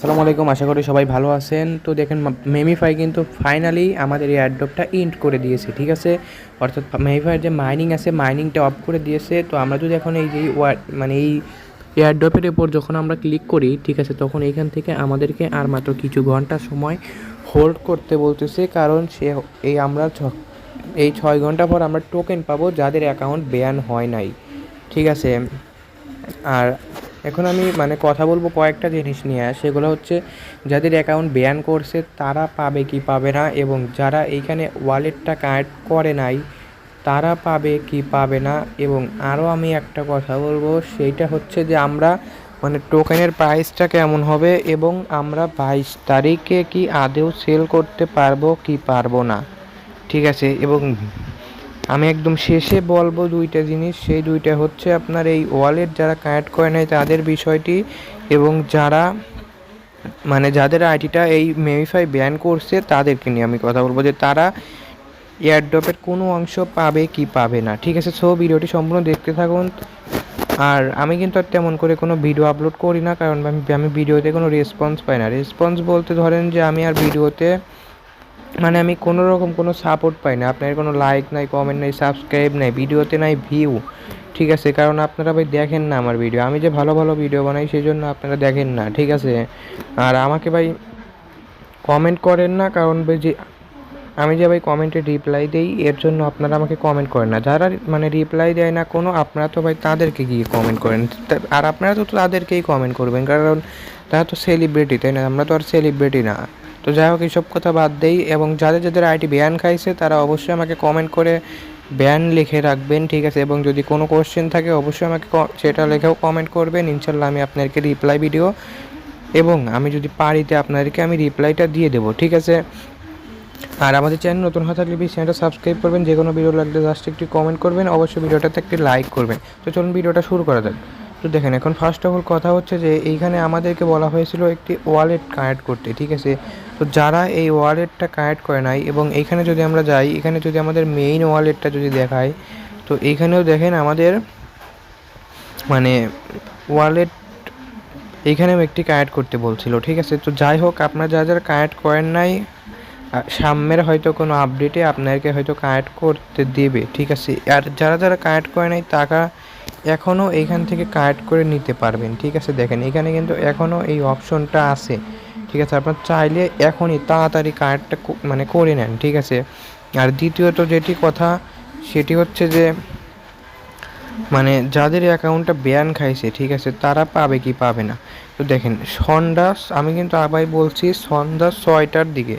আসসালামু আলাইকুম, আশা করি সবাই ভালো আছেন। তো দেখেন মেমিফাই কিন্তু ফাইনালি আমাদের এই অ্যাড্রপটা ইন্ড করে দিয়েছে, ঠিক আছে। অর্থাৎ মেমিফাইয়ের যে মাইনিং আছে, মাইনিংটা অফ করে দিয়েছে। তো আমরা যদি এখন এই যে মানে এই এয়ারড্রপের উপর যখন আমরা ক্লিক করি, ঠিক আছে, তখন এইখান থেকে আমাদেরকে আর মাত্র কিছু ঘন্টা সময় হোল্ড করতে বলতেছে, কারণ এই আমরা এই 6 ঘন্টা পর আমরা টোকেন পাবো যাদের অ্যাকাউন্ট ব্যান হয় নাই, ঠিক আছে। আর এখন আমি মানে কথা বলবো কয়েকটা জিনিস নিয়ে, সেগুলো হচ্ছে যাদের অ্যাকাউন্ট ব্যান করছে তারা পাবে কি পাবে না, এবং যারা এইখানে ওয়ালেটটা কানেক্ট করে নাই তারা পাবে কি পাবে না। এবং আরও আমি একটা কথা বলবো, সেইটা হচ্ছে যে আমরা মানে টোকেনের প্রাইসটা কেমন হবে, এবং আমরা 22 তারিখে কি আদৌ সেল করতে পারবো কি পারবো না, ঠিক আছে। এবং আমি একদম শেষে বলবো দুইটা জিনিস, সেই দুইটা হচ্ছে আপনার এই ওয়ালেট যারা কানেক্ট করে নেয় তাদের বিষয়টি, এবং যারা মানে যাদের আইডিটা এই মেমিফাই ব্যান করছে তাদেরকে নিয়ে আমি কথা বলবো, যে তারা এয়ারড্রপের কোনো অংশ পাবে কি পাবে না, ঠিক আছে। সো ভিডিওটি সম্পূর্ণ দেখতে থাকুন। আর আমি কিন্তু আর তেমন করে কোনো ভিডিও আপলোড করি না, কারণ আমি ভিডিওতে কোনো রেসপন্স পাই না। রেসপন্স বলতে ধরেন যে আমি আর ভিডিওতে মানে আমি কোনো রকম কোনো সাপোর্ট পাই না, আপনার কোনো লাইক নাই, কমেন্ট নাই, সাবস্ক্রাইব নাই, ভিডিওতে নাই ভিউ, ঠিক আছে। কারণ আপনারা ভাই দেখেন না আমার ভিডিও, আমি যে ভালো ভালো ভিডিও বানাই সেই জন্য আপনারা দেখেন না, ঠিক আছে। আর আমাকে ভাই কমেন্ট করেন না, কারণ ভাই যে আমি যে ভাই কমেন্টে রিপ্লাই দেই এর জন্য আপনারা আমাকে কমেন্ট করেন না। যারা মানে রিপ্লাই দেয় না কোনো, আপনারা তো ভাই তাদেরকে গিয়ে কমেন্ট করেন, আর আপনারা তো তাদেরকেই কমেন্ট করবেন, কারণ তারা তো সেলিব্রিটি, তাই না? আমরা তো আর সেলিব্রিটি না। তো যাই হোক, এইসব কথা বাদ দেই, এবং যাদের যাদের আইডি ব্যান খাইছে তারা অবশ্যই আমাকে কমেন্ট করে ব্যান লিখে রাখবেন, ঠিক আছে। এবং যদি কোনো কোশ্চেন থাকে অবশ্যই আমাকে সেটা লিখেও কমেন্ট করবেন, ইনশাল্লাহ আমি আপনাদেরকে রিপ্লাই ভিডিও, এবং আমি যদি পারিতে আপনাদেরকে আমি রিপ্লাইটা দিয়ে দেবো, ঠিক আছে। আর আমাদের চ্যানেল নতুন হয়ে থাকলে প্লিজ চ্যানেলটা সাবস্ক্রাইব করবেন, যে কোনো ভিডিও লাগলে জাস্ট একটি কমেন্ট করবেন, অবশ্যই ভিডিওটাতে একটি লাইক করবেন। তো চলুন ভিডিওটা শুরু করা যাক। তো দেখেন, এখন ফার্স্ট অফ অল কথা হচ্ছে যে এইখানে আমাদেরকে বলা হয়েছিল একটি ওয়ালেট কানেক্ট করতে, ঠিক আছে। তো যারা এই ওয়ালেটটা কানেক্ট করে নাই, এবং এইখানে যদি আমরা যাই, এখানে যদি আমাদের মেইন ওয়ালেটটা যদি দেখায়, তো এইখানেও দেখেন আমাদের মানে ওয়ালেট এইখানেও একটি কানেক্ট করতে বলছিল, ঠিক আছে। তো যাই হোক, আপনারা যারা যারা কানেক্ট করেন নাই, সামনের হয়তো কোনো আপডেটে আপনাকে হয়তো কানেক্ট করতে দেবে, ঠিক আছে। আর যারা যারা কানেক্ট করে নাই তারা এখনও এইখান থেকে কানেক্ট করে নিতে পারবেন, ঠিক আছে। দেখেন এখানে কিন্তু এখনও এই অপশনটা আছে, ঠিক আছে। আপনার চাইলে এখনই তাড়াতাড়ি কানেক্টটা মানে করে নেন, ঠিক আছে। আর দ্বিতীয়ত যেটি কথা, সেটি হচ্ছে যে মানে যাদের অ্যাকাউন্টটা ব্যান খাইছে, ঠিক আছে, তারা পাবে কি পাবে না। তো দেখেন আমি কিন্তু আবার বলছি সন্ধ্যা 6টার দিকে,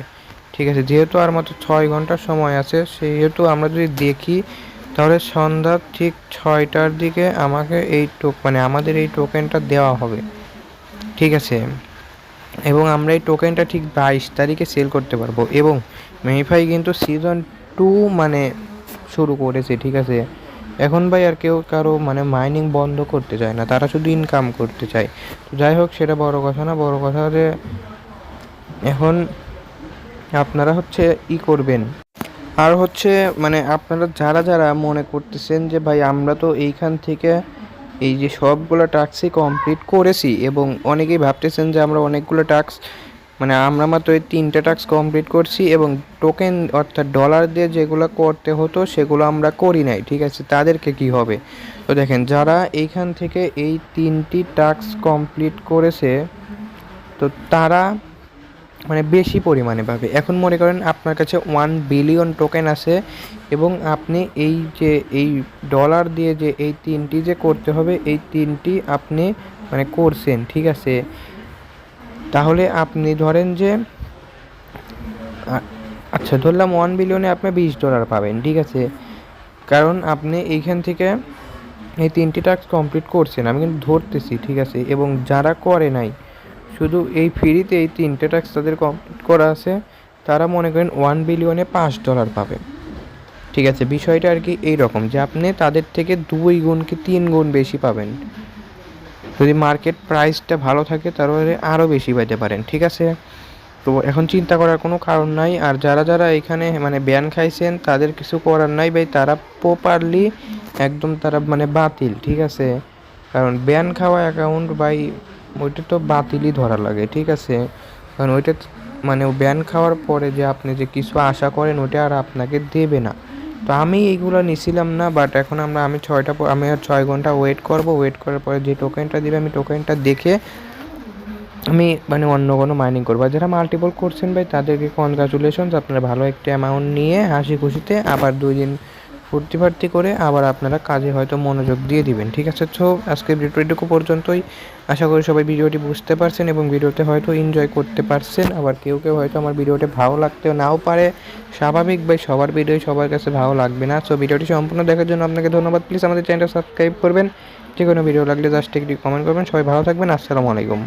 ঠিক আছে। যেহেতু আর মাত্র 6 ঘন্টার সময় আছে, সেহেতু আমরা যদি দেখি তাহলে সন্ধ্যা ঠিক 6টার দিকে আমাকে এই মানে আমাদের এই টোকেনটা দেওয়া হবে, ঠিক আছে। এবং আমরা এই টোকেনটা ঠিক 22 তারিখে সেল করতে পারবো। এবং মেমিফাই কিন্তু সিজন 2 মানে শুরু করেছে, ঠিক আছে। এখন ভাই আর কেউ কারো মানে মাইনিং বন্ধ করতে চায় না, তারা শুধু ইনকাম করতে চায়। তো যাই হোক, সেটা বড় কথা না, বড় কথা যে এখন আপনারা হচ্ছে করবেন। আর হচ্ছে মানে আপনারা যারা যারা মনে করতেছেন যে ভাই আমরা তো এইখান থেকে এই যে সবগুলো টাস্কই কমপ্লিট করেছি, এবং অনেকেই ভাবতেছেন যে আমরা অনেকগুলো টাস্ক মানে আমরা মাত্র এই 3টে টাস্ক কমপ্লিট করছি, এবং টোকেন অর্থাৎ ডলার দিয়ে যেগুলো করতে হতো সেগুলো আমরা করি নাই, ঠিক আছে। তাদেরকে কি হবে? তো দেখেন, যারা এইখান থেকে এই 3টি টাস্ক কমপ্লিট করেছে, তো তারা মানে বেশি পরিমাণে পাবে। এখন মনে করেন আপনার কাছে 1 বিলিয়ন টোকেন আছে, এবং আপনি এই যে এই ডলার দিয়ে যে এই 3টি যে করতে হবে, এই 3টি আপনি মানে করছেন, ঠিক আছে। তাহলে আপনি ধরেন যে আচ্ছা ধরলাম 1 বিলিয়নে আপনি $20 পাবেন, ঠিক আছে। কারণ আপনি এইখান থেকে এই 3টি টাস্ক কমপ্লিট করছেন, আমি কিন্তু ধরতেছি, ঠিক আছে। এবং যারা করে নাই, শুধু এই ফ্রিতে এই 3টে টাস্ক তাদের কমপ্লিট করা আছে, তারা মনে করেন 1 বিলিয়নে $5 পাবে, ঠিক আছে। বিষয়টা আর কি এইরকম, যে আপনি তাদের থেকে 2 গুণ কি 3 গুণ বেশি পাবেন। যদি মার্কেট প্রাইসটা ভালো থাকে তাহলে আরও বেশি পেতে পারেন, ঠিক আছে। তো এখন চিন্তা করার কোনো কারণ নাই। আর যারা যারা এখানে মানে ব্যান খাইছেন তাদের কিছু করার নাই ভাই, তারা প্রপারলি একদম তারা মানে বাতিল, ঠিক আছে। কারণ ব্যান খাওয়া অ্যাকাউন্ট ভাই ওইটা তো বাতিলই ধরা লাগে, ঠিক আছে? কারণ ওইটা মানে ব্যান খাওয়ার পরে যে আপনি যে কিছু আশা করেন ওইটা আর আপনাকে দেবে না। তো আমি এইগুলো নিছিলাম না, বাট এখন আমি 6টা আমি আর 6 ঘন্টা ওয়েট করব। ওয়েট করার পরে যে টোকেনটা দিবে আমি টোকেনটা দেখে আমি মানে অন্য কোনো মাইনিং করবো। আর যারা মাল্টিপল করছেন ভাই তাদেরকে কনগ্রাচুলেশনস, আপনারা ভালো একটা অ্যামাউন্ট নিয়ে হাসি খুশিতে আবার 2 দিন ফুর্তি ফার্তি করে আবার আপনারা কাজে হয়তো মনোযোগ দিয়ে দিবেন, ঠিক আছে? তো আজকের ভিডিওটুকু পর্যন্তই। আশা করি সবাই ভিডিওটি বুঝতে পারছেন এবং ভিডিওতে হয়তো এনজয় করতে পারছেন। আবার কেউ কেউ হয়তো আমার ভিডিওটি ভালো লাগতেও নাও পারে, স্বাভাবিক ভাই, সবার ভিডিওই সবার কাছে ভালো লাগবে না। সো ভিডিওটি সম্পূর্ণ দেখার জন্য আপনাকে ধন্যবাদ। প্লিজ আমাদের চ্যানেলটা সাবস্ক্রাইব করবেন। যে কোনো ভিডিও লাগলে জাস্ট একটি কমেন্ট করবেন। সবাই ভালো থাকবেন। আসসালামু আলাইকুম।